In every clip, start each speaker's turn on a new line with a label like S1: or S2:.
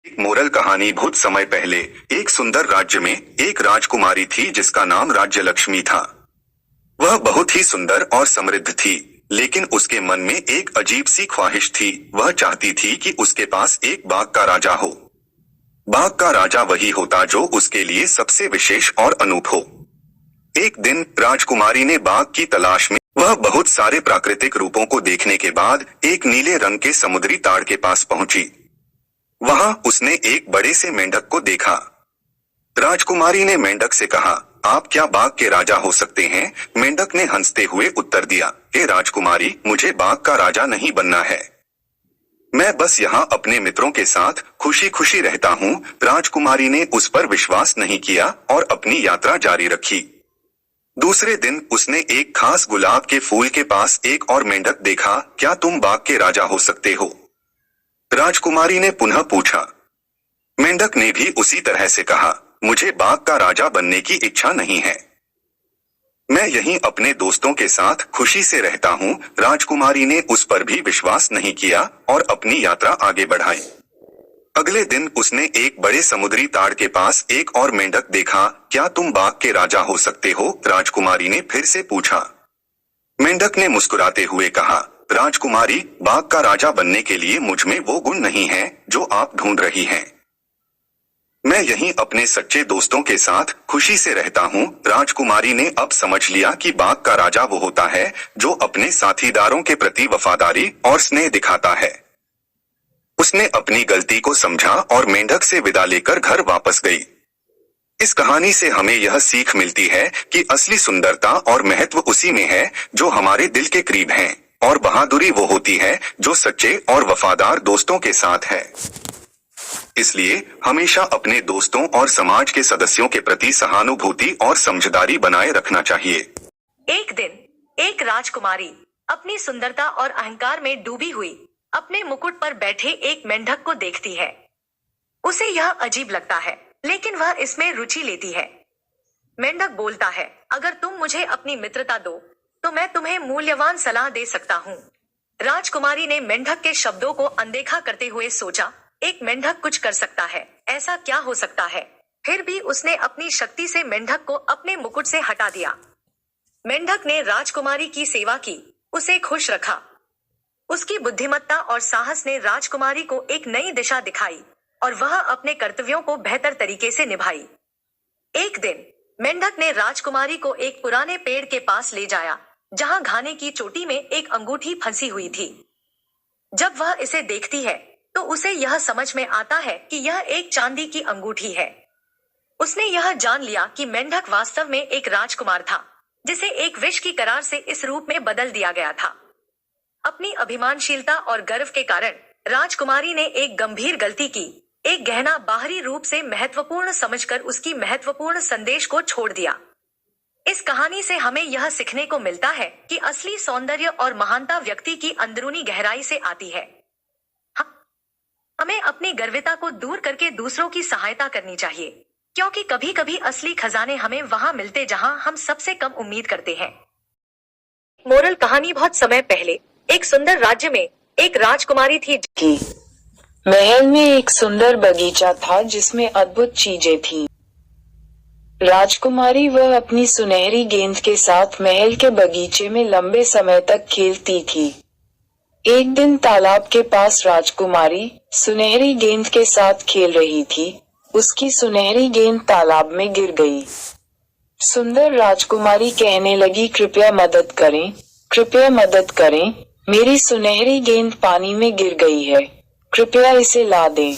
S1: एक मोरल कहानी। बहुत समय पहले एक सुंदर राज्य में एक राजकुमारी थी जिसका नाम राज्य लक्ष्मी था। वह बहुत ही सुंदर और समृद्ध थी, लेकिन उसके मन में एक अजीब सी ख्वाहिश थी। वह चाहती थी कि उसके पास एक बाग का राजा हो। बाग का राजा वही होता जो उसके लिए सबसे विशेष और अनूप हो। एक दिन राजकुमारी ने बाग की तलाश में वह बहुत सारे प्राकृतिक रूपों को देखने के बाद एक नीले रंग के समुद्री ताड़ के पास पहुंची। वहां उसने एक बड़े से मेंढक को देखा। राजकुमारी ने मेंढक से कहा, आप क्या बाग के राजा हो सकते हैं? मेंढक ने हंसते हुए उत्तर दिया, हे राजकुमारी, मुझे बाग का राजा नहीं बनना है। मैं बस यहाँ अपने मित्रों के साथ खुशी खुशी रहता हूँ। राजकुमारी ने उस पर विश्वास नहीं किया और अपनी यात्रा जारी रखी। दूसरे दिन उसने एक खास गुलाब के फूल के पास एक और मेंढक देखा। क्या तुम बाग के राजा हो सकते हो? राजकुमारी ने पुनः पूछा। मेंढक ने भी उसी तरह से कहा, मुझे बाग का राजा बनने की इच्छा नहीं है। मैं यहीं अपने दोस्तों के साथ खुशी से रहता हूँ। राजकुमारी ने उस पर भी विश्वास नहीं किया और अपनी यात्रा आगे बढ़ाई। अगले दिन उसने एक बड़े समुद्री ताड़ के पास एक और मेंढक देखा। क्या तुम बाग के राजा हो सकते हो? राजकुमारी ने फिर से पूछा। मेंढक ने मुस्कुराते हुए कहा, राजकुमारी, बाग का राजा बनने के लिए मुझ में वो गुण नहीं है जो आप ढूंढ रही हैं। मैं यहीं अपने सच्चे दोस्तों के साथ खुशी से रहता हूँ। राजकुमारी ने अब समझ लिया कि बाग का राजा वो होता है जो अपने साथीदारों के प्रति वफादारी और स्नेह दिखाता है। उसने अपनी गलती को समझा और मेंढक से विदा लेकर घर वापस गई। इस कहानी से हमें यह सीख मिलती है कि असली सुंदरता और महत्व उसी में है जो हमारे दिल के करीब है, और बहादुरी वो होती है जो सच्चे और वफादार दोस्तों के साथ है। इसलिए हमेशा अपने दोस्तों और समाज के सदस्यों के प्रति सहानुभूति और समझदारी बनाए रखना चाहिए।
S2: एक दिन एक राजकुमारी अपनी सुंदरता और अहंकार में डूबी हुई अपने मुकुट पर बैठे एक मेंढक को देखती है। उसे यह अजीब लगता है, लेकिन वह इसमें रुचि लेती है। मेंढक बोलता है, अगर तुम मुझे अपनी मित्रता दो तो मैं तुम्हें मूल्यवान सलाह दे सकता हूँ। राजकुमारी ने मेंढक के शब्दों को अनदेखा करते हुए सोचा, एक मेंढक कुछ कर सकता है, ऐसा क्या हो सकता है? फिर भी उसने अपनी शक्ति से मेंढक को अपने मुकुट से हटा दिया। मेंढक ने राजकुमारी की सेवा की, उसे खुश रखा। उसकी बुद्धिमत्ता और साहस ने राजकुमारी को एक नई दिशा दिखाई और वह अपने कर्तव्यों को बेहतर तरीके से निभाई। एक दिन मेंढक ने राजकुमारी को एक पुराने पेड़ के पास ले जाया, जहां घाने की चोटी में एक अंगूठी फंसी हुई थी। जब वह इसे देखती है तो उसे यह समझ में आता है कि यह एक चांदी की अंगूठी है। उसने यह जान लिया कि मेंढक वास्तव में एक राजकुमार था, जिसे एक विष की करार से इस रूप में बदल दिया गया था। अपनी अभिमानशीलता और गर्व के कारण राजकुमारी ने एक गंभीर गलती की। एक गहना बाहरी रूप से महत्वपूर्ण समझकर उसकी महत्वपूर्ण संदेश को छोड़ दिया। इस कहानी से हमें यह सीखने को मिलता है कि असली सौंदर्य और महानता व्यक्ति की अंदरूनी गहराई से आती है। हमें अपनी गर्विता को दूर करके दूसरों की सहायता करनी चाहिए, क्योंकि कभी कभी असली खजाने हमें वहां मिलते जहां हम सबसे कम उम्मीद करते हैं। मोरल कहानी। बहुत समय पहले एक सुंदर राज्य में एक राजकुमारी थी।
S3: महल में एक सुंदर बगीचा था जिसमें अद्भुत चीजें थीं। राजकुमारी वह अपनी सुनहरी गेंद के साथ महल के बगीचे में लंबे समय तक खेलती थी। एक दिन तालाब के पास राजकुमारी सुनहरी गेंद के साथ खेल रही थी। उसकी सुनहरी गेंद तालाब में गिर गई। सुंदर राजकुमारी कहने लगी, कृपया मदद करें, कृपया मदद करें, मेरी सुनहरी गेंद पानी में गिर गई है, कृपया इसे ला दें।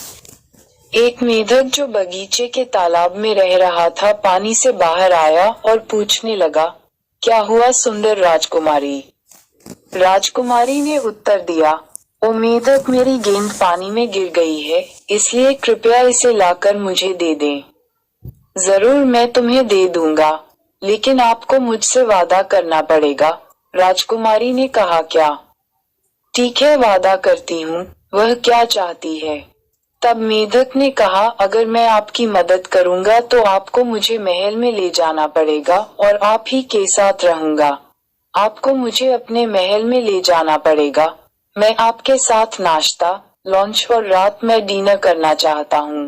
S3: एक मेढक जो बगीचे के तालाब में रह रहा था पानी से बाहर आया और पूछने लगा, क्या हुआ सुंदर राजकुमारी? राजकुमारी ने उत्तर दिया, ओ मेढक, मेरी गेंद पानी में गिर गई है, इसलिए कृपया इसे लाकर मुझे दे दें। जरूर, मैं तुम्हें दे दूंगा, लेकिन आपको मुझसे वादा करना पड़ेगा। राजकुमारी ने कहा, क्या? ठीक है, वादा करती हूँ। वह क्या चाहती है? तब मेढक ने कहा, अगर मैं आपकी मदद करूंगा तो आपको मुझे महल में ले जाना पड़ेगा और आप ही के साथ रहूंगा। आपको मुझे अपने महल में ले जाना पड़ेगा। मैं आपके साथ नाश्ता, लंच और रात में डिनर करना चाहता हूँ।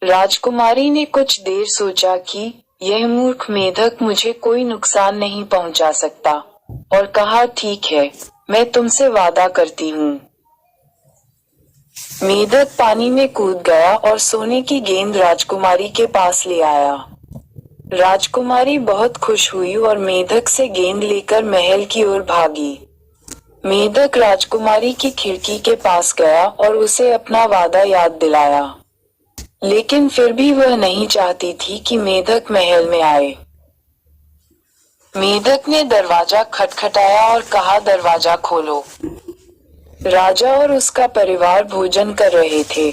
S3: राजकुमारी ने कुछ देर सोचा कि यह मूर्ख मेढक मुझे कोई नुकसान नहीं पहुंचा सकता, और कहा ठीक है, मैं तुमसे वादा करती हूँ। मेढक पानी में कूद गया और सोने की गेंद राजकुमारी के पास ले आया। राजकुमारी बहुत खुश हुई और मेढक से गेंद लेकर महल की ओर भागी। मेढक राजकुमारी की खिड़की के पास गया और उसे अपना वादा याद दिलाया, लेकिन फिर भी वह नहीं चाहती थी कि मेढक महल में आए। मेढक ने दरवाजा खटखटाया और कहा, दरवाजा खोलो। राजा और उसका परिवार भोजन कर रहे थे।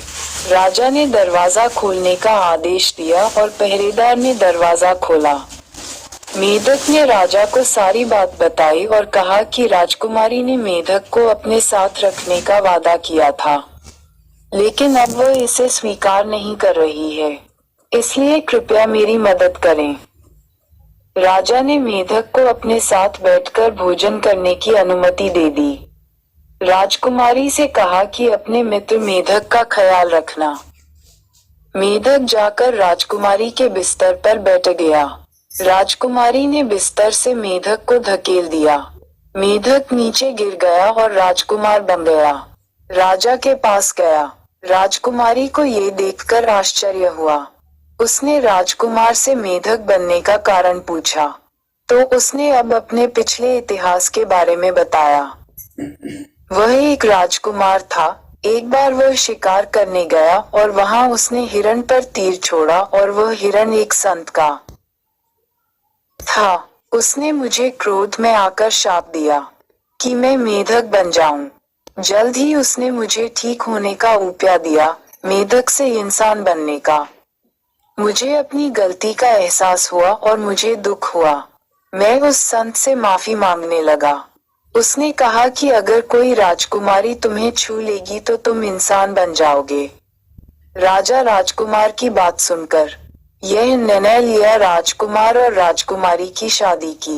S3: राजा ने दरवाजा खोलने का आदेश दिया और पहरेदार ने दरवाजा खोला। मेढक ने राजा को सारी बात बताई और कहा कि राजकुमारी ने मेढक को अपने साथ रखने का वादा किया था, लेकिन अब वह इसे स्वीकार नहीं कर रही है, इसलिए कृपया मेरी मदद करें। राजा ने मेढक को अपने साथ बैठकर भोजन करने की अनुमति दे दी। राजकुमारी से कहा कि अपने मित्र मेढक का ख्याल रखना। मेढक जाकर राजकुमारी के बिस्तर पर बैठ गया। राजकुमारी ने बिस्तर से मेढक को धकेल दिया। मेढक नीचे गिर गया और राजकुमार बन गया। राजा के पास गया। राजकुमारी को ये देखकर आश्चर्य हुआ। उसने राजकुमार से मेढक बनने का कारण पूछा, तो उसने अब अपने पिछले इतिहास के बारे में बताया। वह एक राजकुमार था। एक बार वह शिकार करने गया और वहां उसने हिरण पर तीर छोड़ा और वह हिरण एक संत का था। उसने मुझे क्रोध में आकर शाप दिया कि मैं मेढक बन जाऊं। जल्द ही उसने मुझे ठीक होने का उपाय दिया, मेढक से इंसान बनने का। मुझे अपनी गलती का एहसास हुआ और मुझे दुख हुआ। मैं उस संत से माफी मांगने लगा। उसने कहा कि अगर कोई राजकुमारी तुम्हें छू लेगी तो तुम इंसान बन जाओगे। राजा राजकुमार की बात सुनकर यह निर्णय लिया राजकुमार और राजकुमारी की शादी की।